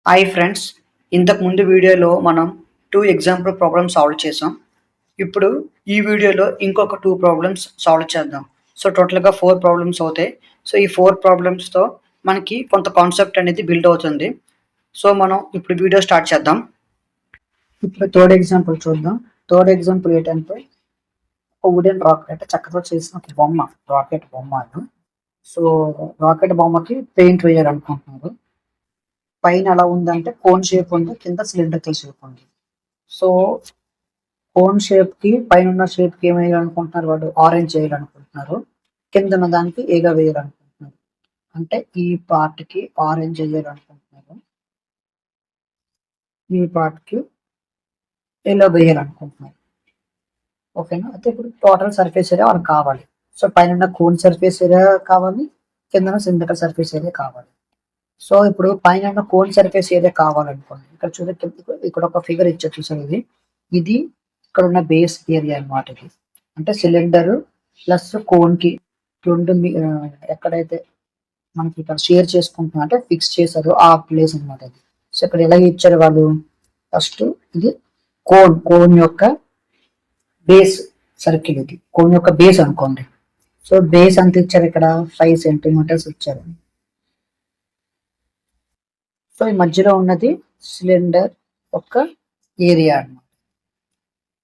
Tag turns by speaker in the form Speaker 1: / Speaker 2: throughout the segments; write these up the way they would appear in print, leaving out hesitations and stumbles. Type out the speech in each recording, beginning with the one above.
Speaker 1: Hi friends, ఇంతకు ముందు వీడియోలో మనం 2 ఎగ్జాంపుల్ ప్రాబ్లమ్స్ సాల్వ్ చేసాం. ఇప్పుడు ఈ వీడియోలో ఇంకొక 2 ప్రాబ్లమ్స్ సాల్వ్ చేద్దాం. సో, టోటల్‌గా 4 ప్రాబ్లమ్స్ అవుతాయి. సో, ఈ 4 ప్రాబ్లమ్స్‌తో మనకి కొంత కాన్సెప్ట్ అనేది బిల్డ్ అవుతుంది. సో, మనం ఇప్పుడు వీడియో స్టార్ట్ చేద్దాం. ఇప్పుడు థర్డ్ ఎగ్జాంపుల్ చూద్దాం. థర్డ్ ఎగ్జాంపుల్ ఏంటంటే ఒక వుడెన్ రాకెట్ అంటే చెక్కతో చేసిన ఒక బొమ్మ, రాకెట్ బొమ్మ అది. సో, రాకెట్ బొమ్మకి పెయింట్ వేయాలనుకుంటున్నారు. పైన ఎలా ఉందంటే కోన్ షేప్ ఉంది, కింద సిలిండ్రికల్ షేప్ ఉంది. సో, కోన్ షేప్ కి పైన ఉన్న షేప్ కి ఏం వేయాలనుకుంటున్నారు వాళ్ళు? ఆరెంజ్ వేయాలనుకుంటున్నారు. కింద ఉన్న దానికి ఏగా వేయాలనుకుంటున్నారు. అంటే ఈ పార్ట్ కి ఆరెంజ్ వేయాలనుకుంటున్నారు. ఈ పార్ట్ కి ఎల్లో వేయాలనుకుంటున్నారు. ఓకేనా? అయితే ఇప్పుడు టోటల్ సర్ఫేస్ ఏరియా వాళ్ళకి కావాలి. సో, పైన ఉన్న కోన్ సర్ఫేస్ ఏరియా కావాలి, కింద సిలిండ్రికల్ సర్ఫేస్ ఏరియా కావాలి. సో, ఇప్పుడు పైన ఉన్న కోన్ సర్ఫేస్ ఏరియా కావాలనుకోండి. ఇక్కడ చూడండి, ఇక్కడ ఒక ఫిగర్ ఇచ్చారు చూసారు ఇది. ఇది ఇక్కడ ఉన్న బేస్ ఏరియా అన్నమాట ఇది. అంటే సిలిండర్ ప్లస్ కోన్ కి రెండు ఎక్కడైతే మనకి ఇక్కడ షేర్ చేసుకుంటున్నా అంటే ఫిక్స్ చేశారు ఆ ప్లేస్ అన్నమాట ఇది. సో, ఇక్కడ ఎలా ఇచ్చారు వాళ్ళు? ఫస్ట్ ఇది కోన్ యొక్క బేస్ సర్కిల్, ఇది కోన్ యొక్క బేస్ అనుకోండి. సో, బేస్ ఎంత ఇచ్చారు? ఇక్కడ 5 సెంటీమీటర్స్ ఇచ్చారు. సో, ఈ మధ్యలో ఉన్నది సిలిండర్ యొక్క ఏరియా అన్నమాట.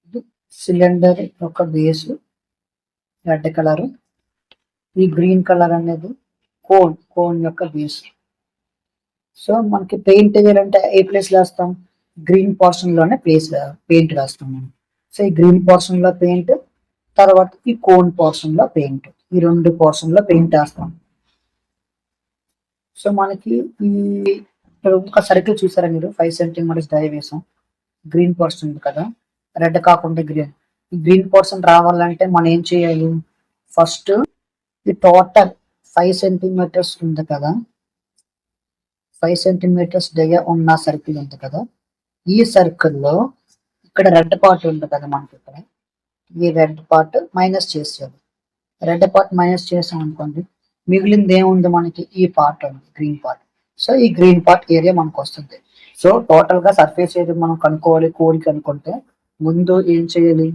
Speaker 1: ఇది సిలిండర్ యొక్క బేస్ రెడ్ కలర్, ఈ గ్రీన్ కలర్ అనేది కోన్ యొక్క బేస్. సో, మనకి పెయింట్ వేయాలంటే ఏ ప్లేస్ వేస్తాం? గ్రీన్ పోర్షన్ లోనే పెయింట్ వేస్తాం మనం. సో, ఈ గ్రీన్ పోర్షన్ లో పెయింట్, తర్వాత ఈ కోన్ పోర్షన్ లో పెయింట్, ఈ రెండు పోర్షన్ లో పెయింట్ వేస్తాం. సో, మనకి ఈ ఒక సర్కిల్ చూసారా మీరు? 5 సెంటీమీటర్స్ డై వేసాం. గ్రీన్ పోర్షన్ ఉంది కదా, రెడ్ కాకుండా గ్రీన్. ఈ గ్రీన్ పోర్షన్ రావాలంటే మనం ఏం చేయాలి? ఫస్ట్ ఈ టోటల్ 5 సెంటీమీటర్స్ ఉంది కదా, 5 సెంటీమీటర్స్ డయ ఉన్న సర్కిల్ ఉంది కదా, ఈ సర్కిల్లో ఇక్కడ రెడ్ పార్ట్ ఉంది కదా మనకి, ఇక్కడ ఈ రెడ్ పార్ట్ మైనస్ చేసేయాలి. రెడ్ పార్ట్ మైనస్ చేసాం అనుకోండి, మిగిలింది ఏముంది మనకి? ఈ పార్ట్ ఉంది, గ్రీన్ పార్ట్. సో, ఈ గ్రీన్ పార్ట్ ఏరియా మనకు వస్తుంది. సో, టోటల్ గా సర్ఫేస్ ఏరియా మనం కనుక్కోవాలి. కోడికి అనుకుంటే ముందు ఏం చేయాలి?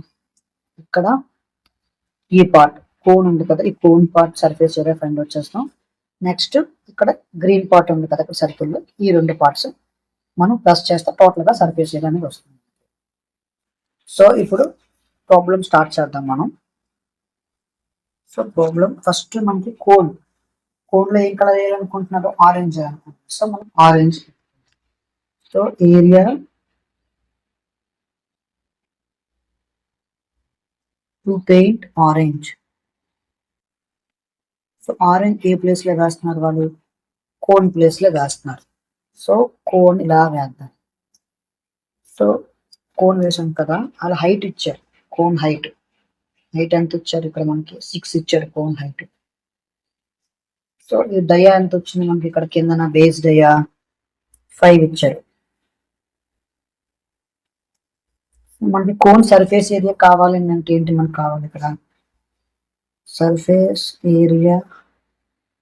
Speaker 1: ఇక్కడ ఈ పార్ట్ కోన్ ఉంది కదా, ఈ cone part surface area find out చేస్తాం. నెక్స్ట్ ఇక్కడ గ్రీన్ పార్ట్ ఉంది కదా ఇక్కడ సర్కిల్లో, ఈ రెండు పార్ట్స్ మనం ప్లస్ చేస్తే టోటల్ గా సర్ఫేస్ ఏరియా అనేది వస్తుంది. సో, ఇప్పుడు ప్రాబ్లం స్టార్ట్ చేద్దాం మనం. సో, ప్రాబ్లం ఫస్ట్ మనకి కోన్ లో ఏం కలర్ వేయాలనుకుంటున్నారు? ఆరెంజ్ అనుకుంటున్నారు. సో, మనం orange. So, area to paint orange. So, orange A place లో వేస్తున్నారు వాళ్ళు? కోన్ ప్లేస్ లో వేస్తున్నారు. సో, కోన్ ఇలా వేద్దాం. సో, కోన్ వేసాం కదా, అలా హైట్ ఇచ్చారు. కోన్ హైట్ ఎంత ఇచ్చారు? ఇక్కడ మనకి 6 ఇచ్చారు కోన్ హైట్. సో, ఈ డయా ఎంత వచ్చింది మనకి? ఇక్కడ కిందన బేస్ డయా 5 ఇచ్చారు. మనకి కోన్ సర్ఫేస్ ఏరియా కావాలి అంటే ఏంటి మనకు కావాలి? ఇక్కడ సర్ఫేస్ ఏరియా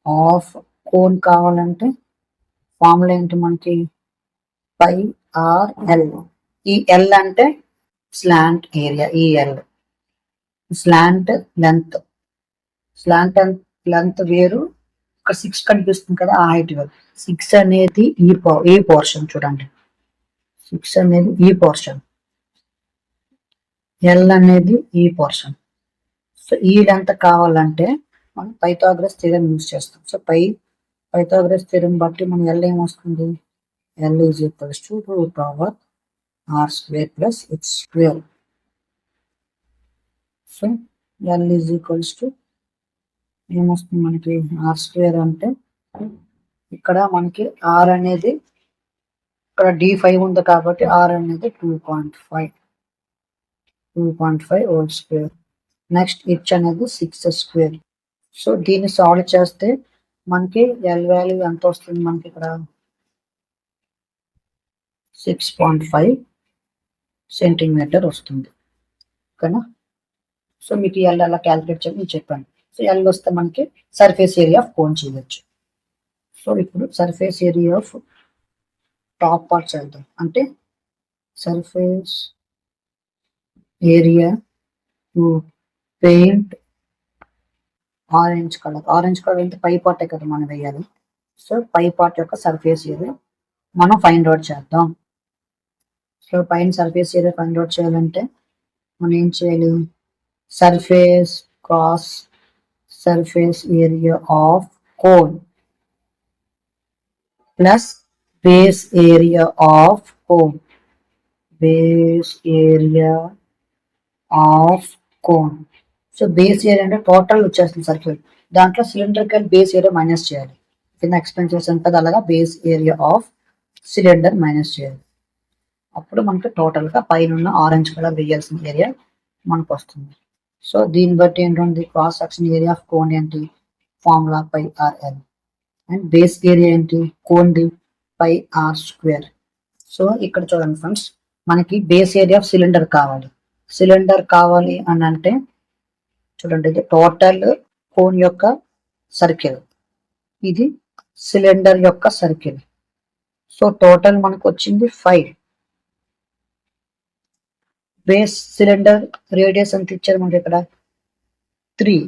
Speaker 1: ఆఫ్ కోన్ కావాలంటే ఫార్ములా ఏంటి మనకి? పై ఆర్ ఎల్. ఈ ఎల్ అంటే స్లాంట్ ఏరియా, ఈ L slant length. Slant length వేరు, ఇక్కడ 6 కనిపిస్తుంది కదా, ఆ హైట్ వేరు. 6 అనేది ఈ పోర్షన్ చూడండి, 6 అనేది ఈ పోర్షన్, ఎల్ అనేది ఈ పోర్షన్. సో, ఈ లెంత్ కావాలంటే మనం పైథాగరస్ థియరం యూజ్ చేస్తాం. సో, పైథాగరస్ థియరం బట్టి మనం ఎల్ ఏమొస్తుంది? L is equals to root over R square plus X square. So, L is equals to ఏమొస్తుంది మనకి? R square. అంటే ఇక్కడ మనకి ఆర్ అనేది ఇక్కడ D5 ఉంది కాబట్టి ఆర్ అనేది 2.5 హోల్ స్క్వేర్. నెక్స్ట్ హెచ్ అనేది 6 స్క్వేర్. సో, దీన్ని సాల్వ్ చేస్తే మనకి ఎల్ వాల్యూ ఎంత వస్తుంది? మనకి ఇక్కడ 6.5 సెంటీమీటర్ వస్తుంది. ఓకేనా? సో, మీకు ఎల్ అలా క్యాలిక్యులేట్ చేయని నేను చెప్పాను. సో, ఎల్ వస్తే మనకి సర్ఫేస్ ఏరియా ఆఫ్ కోన్ చేయొచ్చు. సో, ఇప్పుడు surface area of top part చేద్దాం. అంటే surface area to paint orange colour అంటే పై పార్టే కదా మనం వేయాలి. సో పై పార్ట్ యొక్క సర్ఫేస్ ఏరియా మనం ఫైండ్ అవుట్ చేద్దాం. సో పైన సర్ఫేస్ ఏరియా ఫైండ్ అవుట్ చేయాలంటే మనం ఏం చేయాలి? Surface cross surface area of cone plus base area of cone. Base area of cone. So base area అంటే టోటల్ వచ్చేస్తుంది సర్కిల్. దాంట్లో సిలిండ్రికల్ బేస్ ఏరియా మైనస్ చేయాలి. కింద ఎక్స్ప్లెయిన్ చేసాను కదా, అలాగా base area of cylinder minus చేయాలి. అప్పుడు మనకి టోటల్గా పైన ఆరెంజ్ కలర్ వేయాల్సిన ఏరియా మనకు వస్తుంది. సో దీన్ని బట్టి ఏంటంటే cross section area of cone ఏంటి? Formula pi RL. And base area ఏంటి? కోన్ది పై ఆర్ స్క్వేర్. సో ఇక్కడ చూడండి ఫ్రెండ్స్, మనకి బేస్ ఏరియా ఆఫ్ సిలిండర్ కావాలి. సిలిండర్ కావాలి అని అంటే చూడండి, ఇది టోటల్ కోన్ యొక్క సర్కిల్, ఇది సిలిండర్ యొక్క సర్కిల్. సో టోటల్ మనకు వచ్చింది 5. బేస్ సిలిండర్ రేడియస్ ఎంత ఇచ్చారు మనకి ఇక్కడ? 3.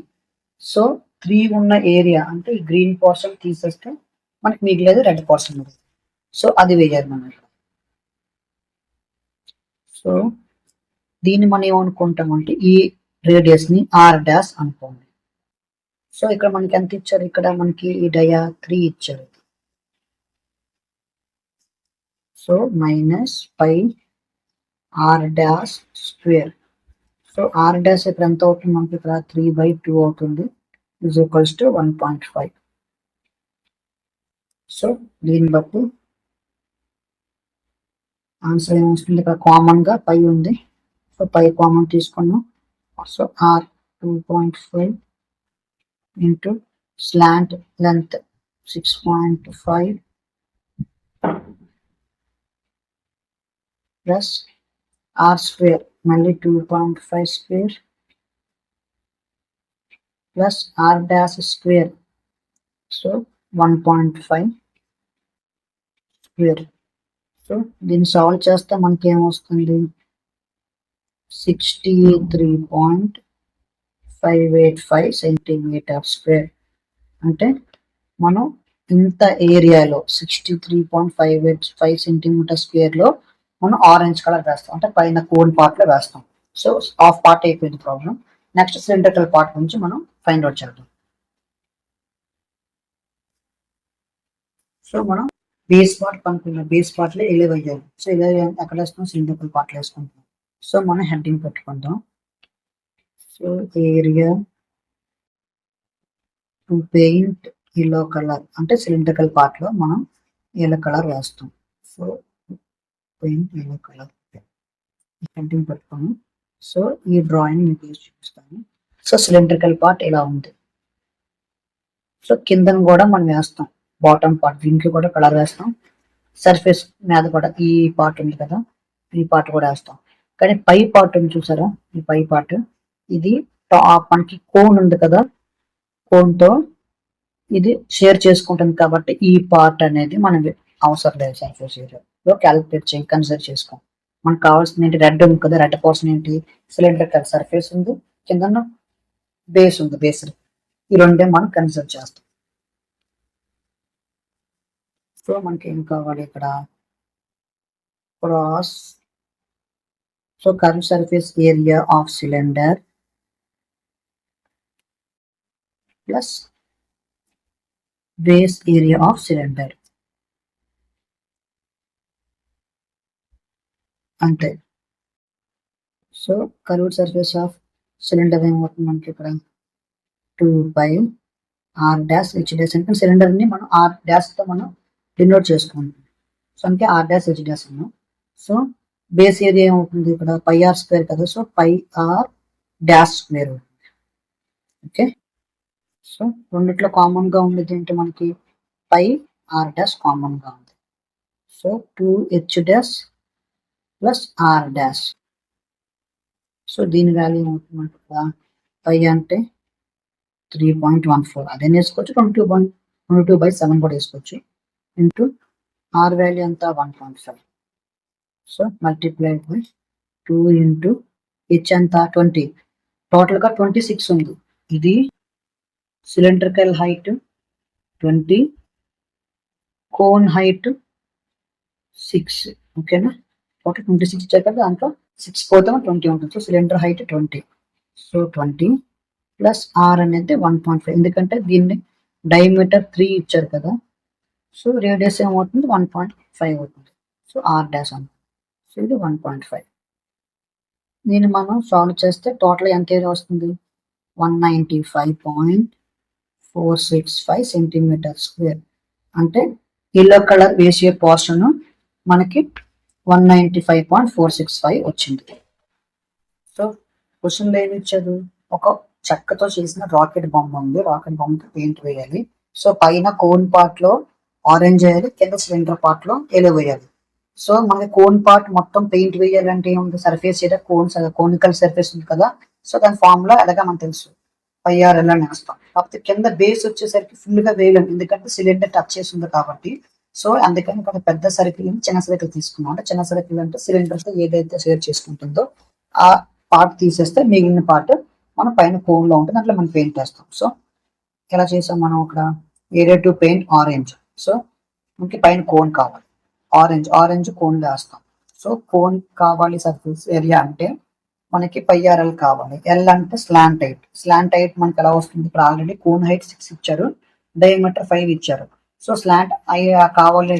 Speaker 1: సో 3 ఉన్న ఏరియా అంటే ఈ గ్రీన్ పోర్షన్ తీసేస్తే మనకి మిగిలేదు రెడ్ పోర్షన్. సో అది వేయాలి మనం ఇక్కడ. సో దీన్ని మనం ఏమనుకుంటామంటే ఈ రేడియస్ ని ఆర్ డాష్ అనుకోండి. సో ఇక్కడ మనకి ఎంత ఇచ్చారు? ఇక్కడ మనకి ఈ డయా 3 ఇచ్చారు. So minus pi R dash square. So R dash ఇక్కడ ఎంత అవుతుంది మనకి? ఇక్కడ 3/2 అవుతుంది, ఈజ్ ఈక్వల్స్ టు 1.5. సో దీన్ని బట్టి ఆన్సర్ ఏమొస్తుంది? ఇక్కడ కామన్ గా పై ఉంది, సో పై కామన్ తీసుకున్నాం. So R 2.5 into slant length 6.5 plus R square మళ్ళీ 2.5 square plus R dash square. So 1.5 square. So దీన్ని సాల్వ్ చేస్తే మనకి ఏమొస్తుంది? 63.585 సెంటీమీటర్ స్క్వేర్. అంటే మనం ఇంత ఏరియాలో 63.585 సెంటీమీటర్ స్క్వేర్ లో మనం ఆరెంజ్ కలర్ వేస్తాం, అంటే పైన కోన్ పార్ట్ లో వేస్తాం. సో హాఫ్ పార్ట్ అయిపోయింది ప్రాబ్లం. నెక్స్ట్ సిలిండ్రికల్ పార్ట్ నుంచి మనం ఫైండ్ అవుట్ చేద్దాం. సో మనం బేస్ పార్ట్ కనుక్కున్నాం, బేస్ పార్ట్ లో 11 అయ్యాలి. సో 11 ఎక్కడ వేసుకున్నాం? సిలిండ్రికల్ పార్ట్ లో వేసుకుంటాం. సో మనం హెడ్డింగ్ పెట్టుకుందాం. So area to paint yellow colour అంటే సిలిండ్రికల్ పార్ట్ లో మనం ఎల్లో కలర్ వేస్తాం. So paint yellow colour heading పెట్టుకోను. సో ఈ డ్రాయింగ్ మీకు చూపిస్తాను. సో సిలిండ్రికల్ పార్ట్ ఇలా ఉంది. సో కిందను కూడా మనం వేస్తాం, బాటమ్ పార్ట్ దీనికి కూడా కలర్ వేస్తాం. సర్ఫేస్ మీద కూడా ఈ పార్ట్ ఉంది కదా, ఈ పార్ట్ కూడా వేస్తాం. కానీ పై పార్ట్ ఉంది చూసారా, ఈ పై పార్ట్ ఇది మనకి కోన్ ఉంది కదా, కోన్ తో ఇది షేర్ చేసుకుంటుంది కాబట్టి ఈ పార్ట్ అనేది మనం అవసరం లేదు. సర్ఫేస్ ఏరియా క్యాలిక్యులేట్ చేయి, కన్సిడర్ చేసుకోం. మనకు కావాల్సింది ఏంటి? రెడ్ ఉంది కదా, రెడ్ పోర్షన్ ఏంటి? సిలిండర్ సర్ఫేస్ ఉంది, కింద బేస్ ఉంది, బేస్. ఈ రెండే మనం కన్సిడర్ చేస్తాం. సో మనకి ఏం కావాలి ఇక్కడ? Cross. So curve surface area of cylinder plus base area of cylinder, అంతే. So curved surface of cylinder ఏమవుతుంది మనకి ఇక్కడ? 2 ఆర్ డాష్ హెచ్ డాష్. అంటే సిలిండర్ ని మనం ఆర్ డాష్ తో మనం డినోట్ చేసుకుంటాం. సో అందుకే ఆర్ డాష్ హెచ్ డాష్ ఉన్నాం. సో బేస్ ఏరియా ఏమవుతుంది ఇక్కడ? పై ఆర్ స్క్వేర్ కదా, so pi R dash square. Okay. So రెండిట్లో కామన్ గా ఉండేది ఏంటి మనకి? పై ఆర్ డాష్ కామన్ గా ఉంది. So 2h dash plus R dash. So దీని వాల్యూ ఏమవుతుంది మనకి ఇక్కడ? పై అంటే 3.14, అదే వేసుకోవచ్చు. 22/7 కూడా వేసుకోవచ్చు. ఇంటూ ఆర్ వాల్యూ ఎంత 1.5. So multiplied by 2 into H ఎంత 20. టోటల్గా 26 ఉంది. ఇది సిలిండ్రికల్ హైట్ 20, కోన్ హైట్ 6. ఓకేనా, టోటల్ 26 ఇచ్చారు కదా, దాంట్లో 6 పోతే 20 ఉంటుంది. So cylinder height 20. So 20 plus r అనేది 1.5, ఎందుకంటే దీన్ని డయామీటర్ 3 ఇచ్చారు కదా. సో రేడియస్ ఏమవుతుంది 1.5 అవుతుంది. సో ఆర్ డాష్ అని, సో ఇది 1.5. దీన్ని మనం సాల్వ్ చేస్తే టోటల్ ఎంత ఏరియా వస్తుంది 195.465 సెంటీమీటర్ స్క్వేర్. అంటే ఎల్లో కలర్ వేసే పోర్షన్ మనకి 195.465 వచ్చింది. సో క్వశ్చన్ ఏమి ఇచ్చారు, ఒక చెక్కతో చేసిన రాకెట్ బొమ్మ ఉంది. రాకెట్ బొమ్మకి పెయింట్ వేయాలి. సో పైన కోన్ పార్ట్ లో ఆరెంజ్ వేయాలి, కింద సిలిండర్ పార్ట్ లో ఎల్లో వేయాలి. సో మనకి కోన్ పార్ట్ మొత్తం పెయింట్ వేయాలంటే ఏముంది, సర్ఫేస్ ఏదో కోనికల్ సర్ఫేస్ ఉంది కదా. సో దాని ఫార్ములా ఎలాగా మనకు తెలుసు, పైఆర్ఎల్ అని వేస్తాం. కాకపోతే కింద బేస్ వచ్చేసరికి ఫుల్ గా వేయలేం, ఎందుకంటే సిలిండర్ టచ్ చేసి ఉంది కాబట్టి. సో అందుకని ఒక పెద్ద సర్కిల్ చిన్న సర్కిల్ తీసుకున్నాం. అంటే చిన్న సర్కిల్ అంటే సిలిండర్ తో ఏదైతే షేర్ చేసుకుంటుందో ఆ పార్ట్ తీసేస్తే మిగిలిన పార్ట్ మనం పైన కోన్ లో ఉంటుంది, అట్లా మనం పెయింట్ వేస్తాం. సో ఎలా చేసాం మనం అక్కడ, area to paint orange. So మనకి పైన కోన్ కావాలి, ఆరెంజ్ కోన్ వేస్తాం. సో కోన్ కావాలి సర్ఫేస్ ఏరియా అంటే మనకి పైఆర్ఎల్ కావాలి. ఎల్ అంటే స్లాంట్ హైట్ మనకి ఎలా వస్తుంది, ఇప్పుడు ఆల్రెడీ కోన్ హైట్ 6 ఇచ్చారు, డయామీటర్ 5 ఇచ్చారు. సో స్లాంట్ కావాలి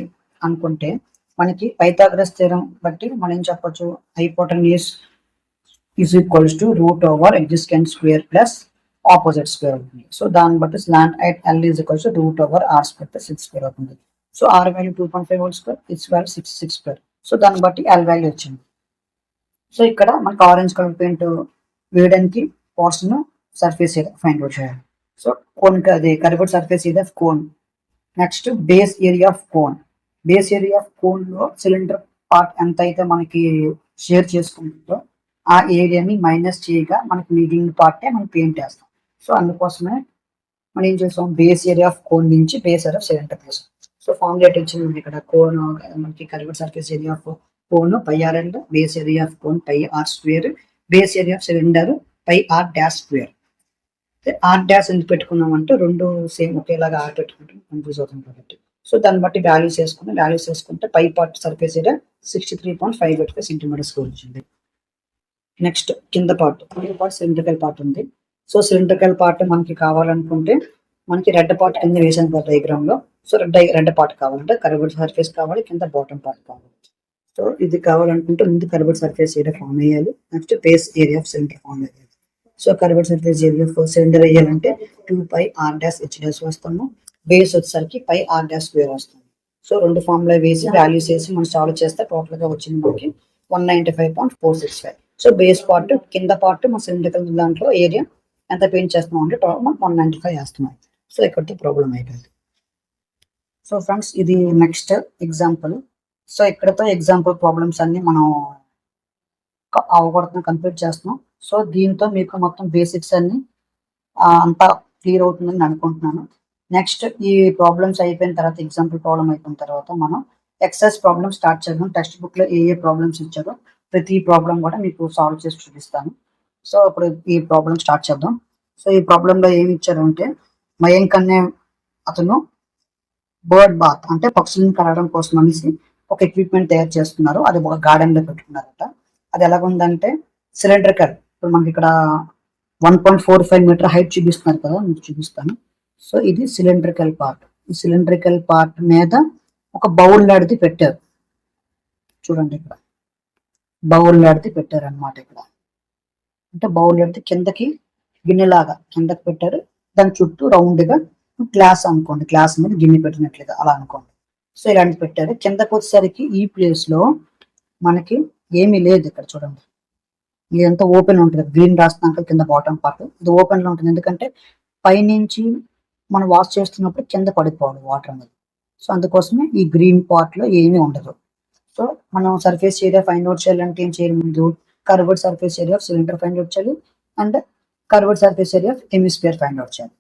Speaker 1: అనుకుంటే మనకి పైథాగరస్ థీరం బట్టి మనం ఏం చెప్పొచ్చు, hypotenuse is equals to root over adjacent square plus opposite square అవుతుంది. సో దాన్ని బట్టి slant height L is equals to root over R square plus 6 square అవుతుంది. So R value 2.5 whole square, its value 6 square. So దాన్ని బట్టి L value వచ్చింది. So ఇక్కడ మనకి orange colour paint వేయడానికి portion surface area find out చేయాలి. So cone అది curved surface area of cone. Next base area of cone. Base area of cone లో cylinder part ఎంత అయితే మనకి షేర్ చేసుకుంటుందో ఆ ఏరియాని మైనస్ చేయగా మనకి మిగిలిన పార్టే మనం పెయింట్ వేస్తాం. సో అందుకోసమే మనం ఏం చేస్తాం, బేస్ ఏరియా ఆఫ్ కోన్ నుంచి బేస్ ఏరియా ఆఫ్ సిలిండర్ చేస్తాం. సో ఫార్ములేట్ వచ్చింది ఇక్కడ, కోన్ మనకి curved surface area of cone πr, base area of cone πr square, base area of cylinder πr dash square. Are dash ఎందుకు పెట్టుకున్నాం అంటే రెండు same ఒకేలాగా ఆర్ పెట్టుకుంటే కన్ఫ్యూజ్ అవుతుంది కాబట్టి. సో దాన్ని బట్టి వాల్యూస్ వేసుకుంటే pi part surface area 63.585 centimetre square వచ్చింది. నెక్స్ట్ కింద పార్ట్ సిలిండ్రికల్ పార్ట్ ఉంది. సో సిలిండ్రికల్ పార్ట్ మనకి కావాలనుకుంటే మనకి రెడ్ పార్ట్ కింద వేసాను డయాగ్రామ్ లో. సో రెడ్ పార్ట్ కావాలంటే కర్వ్డ్ సర్ఫేస్ కావాలి, కింద బాటమ్ పార్ట్ కావాలి. సో ఇది కావాలనుకుంటే ముందు కర్వ్డ్ సర్ఫేస్ ఏరియా ఫామ్ అయ్యాలి, next base area of cylinder form అయ్యాలి. So curved surface area of cylinder వేయాలంటే 2πr డాష్ h డాష్ వస్తాము, బేస్ వచ్చేసరికి πr డాష్ స్క్వేర్ వస్తుంది. సో రెండు ఫార్ములా వేసి వాల్యూస్ వేసి మనం సాల్వ్ చేస్తే టోటల్ గా వచ్చింది మనకి 195.465. సో బేస్ పార్ట్ కింద పార్ట్ మన సిలిండ్రికల్ దాంట్లో ఏరియా ఎంత పెయింట్ చేస్తున్నాం అంటే 195 వేస్తున్నాం. సో ఇక్కడితో ప్రాబ్లం అయిపోయింది. సో ఫ్రెండ్స్ ఇది నెక్స్ట్ ఎగ్జాంపుల్. సో ఇక్కడతో ఎగ్జాంపుల్ ప్రాబ్లమ్స్ అన్ని మనం అవగొడుతున్నాం, కంప్లీట్ చేస్తున్నాం. సో దీంతో మీకు మొత్తం బేసిక్స్ అన్ని అంతా క్లియర్ అవుతుందని అనుకుంటున్నాను. నెక్స్ట్ ఈ ప్రాబ్లమ్స్ అయిపోయిన తర్వాత, ఎగ్జాంపుల్ ప్రాబ్లం అయిపోయిన తర్వాత మనం ఎక్సర్సైజ్ ప్రాబ్లమ్ స్టార్ట్ చేద్దాం. టెక్స్ట్ బుక్ లో ఏ ప్రాబ్లమ్స్ ఇచ్చారో ప్రతి ప్రాబ్లం కూడా మీకు సాల్వ్ చేసి చూపిస్తాను. సో ఇప్పుడు ఈ ప్రాబ్లం స్టార్ట్ చేద్దాం. సో ఈ ప్రాబ్లంలో ఏమి ఇచ్చారంటే, మయాంక్ అనే అతను బర్డ్ బాత్ అంటే పక్షులను కలగడం కోసం అనేసి ఒక ఎక్విప్మెంట్ తయారు చేస్తున్నారు. అది ఒక గార్డెన్ లో పెట్టుకున్నారట. అది ఎలాగుందంటే సిలిండ్రికల్. ఇప్పుడు మనకి ఇక్కడ 1.45 మీటర్ హైట్ చూపిస్తున్నారు కదా, మీకు చూపిస్తాను. సో ఇది సిలిండ్రికల్ పార్ట్. ఈ సిలిండ్రికల్ పార్ట్ మీద ఒక బౌల్ లాంటిది పెట్టారు. చూడండి ఇక్కడ బౌల్ లాంటిది పెట్టారు అనమాట. ఇక్కడ అంటే బౌల్ లాంటిది కిందకి గిన్నెలాగా కిందకి పెట్టారు, దాని చుట్టూ రౌండ్ గా గ్లాస్ అనుకోండి, గ్లాస్ మీద గిన్నె పెట్టినట్లుగా అలా అనుకోండి. సో ఇలాంటి పెట్టారు. కిందకి వచ్చేసరికి ఈ ప్లేస్ లో మనకి ఏమీ లేదు. ఇక్కడ చూడండి ఇదంతా ఓపెన్ ఉంటుంది, గ్రీన్ రాస్తున్నాక కింద బాటమ్ పార్ట్ ఇది ఓపెన్ లో ఉంటుంది. ఎందుకంటే పైనుంచి మనం వాష్ చేస్తున్నప్పుడు కింద పడిపోవాలి వాటర్ అనేది. సో అందుకోసమే ఈ గ్రీన్ పార్ట్ లో ఏమీ ఉండదు. సో మనం సర్ఫేస్ ఏరియా ఫైండ్ అవుట్ చేయాలంటే ఏం చేయాలి, ముందు curved surface area of cylinder find out చేయాలి and curved surface area of hemisphere find out చేయాలి.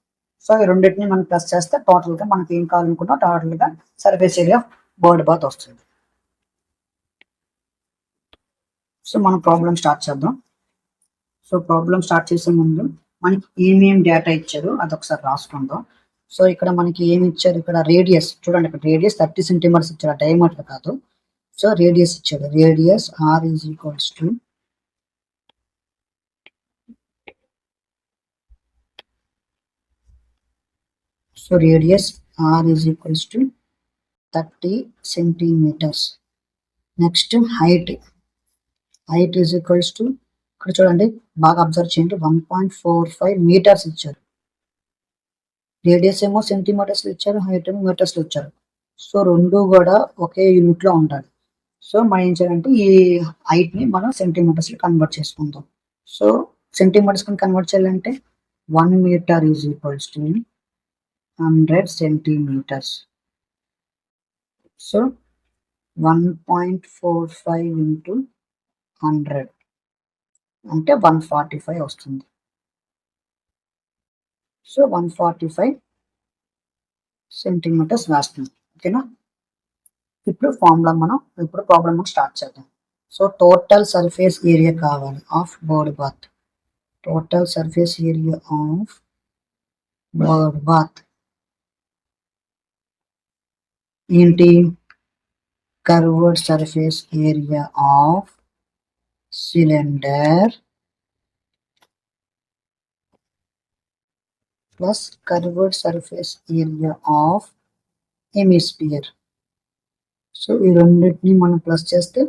Speaker 1: సో ఈ రెండింటిని మనం ప్లస్ చేస్తే టోటల్ గా మనకి ఏం కావాలనుకున్నా టోటల్ గా surface area of bird bath వస్తుంది. సో మనం ప్రాబ్లం స్టార్ట్ చేద్దాం. సో ప్రాబ్లం స్టార్ట్ చేసే ముందు మనకి ఏమేమి డేటా ఇచ్చారో అది ఒకసారి రాసుకుందాం. సో ఇక్కడ మనకి ఏమి ఇచ్చారు, ఇక్కడ రేడియస్ చూడండి, ఇక్కడ రేడియస్ 30 సెంటీమీటర్స్ ఇచ్చారు, డయామీటర్ కాదు. సో రేడియస్ ఇచ్చాడు, radius r is equals to so radius r is equals to 30 centimetres. Next height is equals to ఇక్కడ చూడండి బాగా అబ్జర్వ్ చేయండి, 1.45 మీటర్స్ ఇచ్చారు. రేడియస్ ఏమో సెంటీమీటర్స్ లో ఇచ్చారు, హైట్ ఏమో మీటర్స్ లో ఇచ్చారు. సో రెండు కూడా ఒకే యూనిట్ లో ఉండాలి. సో మనం ఏం చేయాలంటే ఈ హైట్ ని మనం సెంటీమీటర్స్ లో కన్వర్ట్ చేసుకుందాం. సో సెంటీమీటర్స్ కి కన్వర్ట్ చేయాలంటే 1 metre is equals to 100 centimetres. So 1.45 into 100 అంటే 145 వస్తుంది. సో 145 సెంటీమీటర్స్ వేస్తున్నాం. ఓకేనా, ఇప్పుడు ప్రాబ్లం మనం స్టార్ట్ చేద్దాం. సో టోటల్ సర్ఫేస్ ఏరియా కావాలి of bird bath. Total surface area of bird bath ఏంటి, curved surface area of cylinder plus curved surface area of hemisphere. So ఈ రెండింటిని మనం ప్లస్ చేస్తే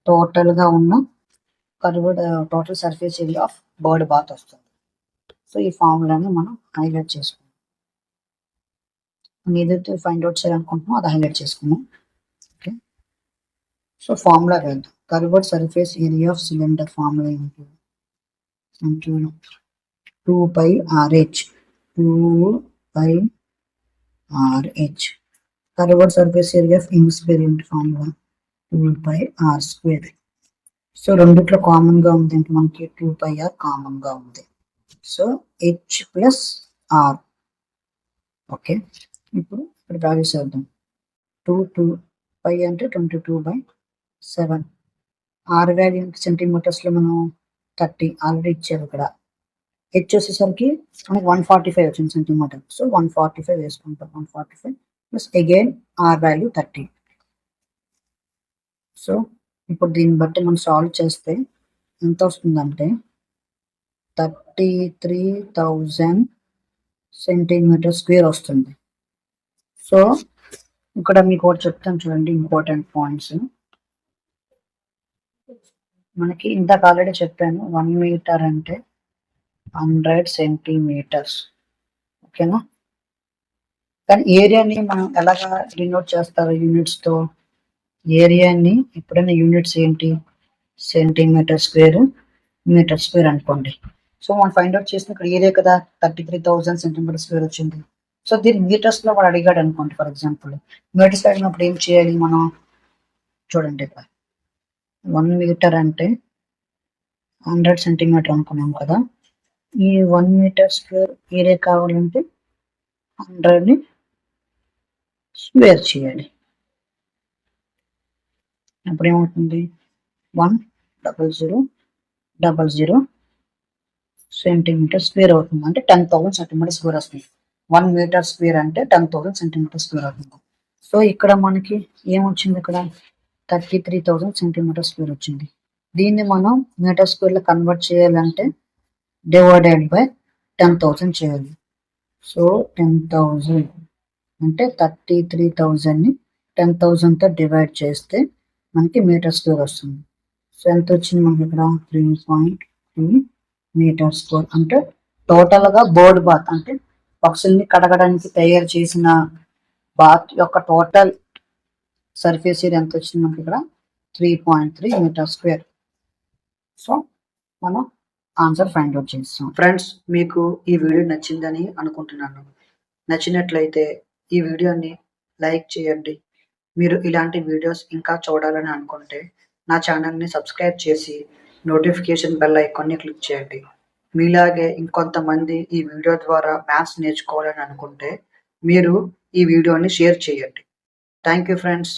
Speaker 1: టోటల్ గా ఉన్న total surface area of bird bath వస్తుంది. So ఈ ఫార్ములాని మనం హైలైట్ చేసుకున్నాం. మనం ఏదైతే ఫైండ్ అవుట్ చేయాలనుకుంటున్నామో అది హైలైట్ చేసుకున్నాం. ఓకే, సో ఫార్ములా వేద్దాం. Curved surface area of cylinder formula ఏంటి, 2πRH. Curved surface area of hemisphere ఏంటి ఫార్ములా, 2πr². సో రెండిట్లో కామన్ గా ఉంది అంటే మనకి 2πr కామన్ గా ఉంది. So H plus R. Okay, ఇప్పుడు ఇక్కడ వాల్యూస్ వేద్దాం. 2π అంటే 22/7. R వాల్యూ సెంటీమీటర్స్ లో మనం 30 ఆల్రెడీ ఇచ్చారు. ఇక్కడ హెచ్ వచ్చేసరికి మనకి 145 వచ్చింది సెంటీమీటర్. సో 145 వేసుకుంటాం. 145 plus again r value 30. So ఇప్పుడు దీన్ని బట్టి మనం సాల్వ్ చేస్తే ఎంత వస్తుందంటే 33,000 సెంటీమీటర్ స్క్వేర్ వస్తుంది. సో ఇక్కడ మీకు ఒకటి చెప్తాను చూడండి, ఇంపార్టెంట్ పాయింట్స్. మనకి ఇందాక ఆల్రెడీ చెప్పాను 1 మీటర్ అంటే 100 సెంటీమీటర్స్. ఓకేనా, కానీ ఏరియాని మనం ఎలాగా డినోట్ చేస్తారు యూనిట్స్ తో, ఏరియాని ఎప్పుడైనా యూనిట్స్ ఏంటి, సెంటీమీటర్ స్క్వేర్, మీటర్ స్క్వేర్ అనుకోండి. సో మనం ఫైండ్ అవుట్ చేసిన ఇక్కడ ఏరియా కదా 33,000 సెంటీమీటర్ స్క్వేర్ వచ్చింది. సో దీన్ని మీటర్స్ లో వాడు అడిగాడు అనుకోండి, ఫర్ ఎగ్జాంపుల్ మీటర్స్ అడిగినప్పుడు ఏం చేయాలి మనం చూడండి. ఇక్కడ 1 మీటర్ అంటే 100 సెంటీమీటర్ అనుకున్నాం కదా. ఈ 1 మీటర్ స్క్వేర్ ఏరియా కావాలంటే 100ని స్క్వేర్ చేయాలి. అప్పుడు ఏమవుతుంది, 10000 సెంటీమీటర్ స్క్వేర్ అవుతుంది. అంటే 10,000 సెంటీమీటర్ స్క్వేర్ వస్తుంది. 1 మీటర్ స్క్వేర్ అంటే 10,000 సెంటీమీటర్ స్క్వేర్ అవుతుంది. సో ఇక్కడ మనకి ఏమొచ్చింది, ఇక్కడ 33,000 సెంటీమీటర్ స్క్వేర్ వచ్చింది. దీన్ని మనం మీటర్ స్క్వేర్ లో కన్వర్ట్ చేయాలంటే డివైడెడ్ బై 10,000 చేయాలి. సో 10,000 అంటే 33,000ని 10,000 తో డివైడ్ చేస్తే మనకి మీటర్ స్క్వేర్ వస్తుంది. సో ఎంత వచ్చింది మనకి ఇక్కడ 3.3 మీటర్ స్క్వేర్. అంటే టోటల్ గా బర్డ్ బాత్ అంటే పక్షుల్ని కడగడానికి తయారు చేసిన బాత్ యొక్క టోటల్ సర్ఫేస్ ఏరియా ఎంత వచ్చింది మనకి ఇక్కడ 3.3 మీటర్ స్క్వేర్. సో మనం ఆన్సర్ ఫైండ్ అవుట్ చేస్తాం. ఫ్రెండ్స్, మీకు ఈ వీడియో నచ్చిందని అనుకుంటున్నాను. నచ్చినట్లయితే ఈ వీడియోని లైక్ చేయండి. మీరు ఇలాంటి వీడియోస్ ఇంకా చూడాలని అనుకుంటే నా ఛానల్ని సబ్స్క్రైబ్ చేసి నోటిఫికేషన్ బెల్ ఐకాన్ని క్లిక్ చేయండి. మీలాగే ఇంకొంతమంది ఈ వీడియో ద్వారా మ్యాథ్స్ నేర్చుకోవాలని అనుకుంటే మీరు ఈ వీడియోని షేర్ చేయండి. Thank you friends.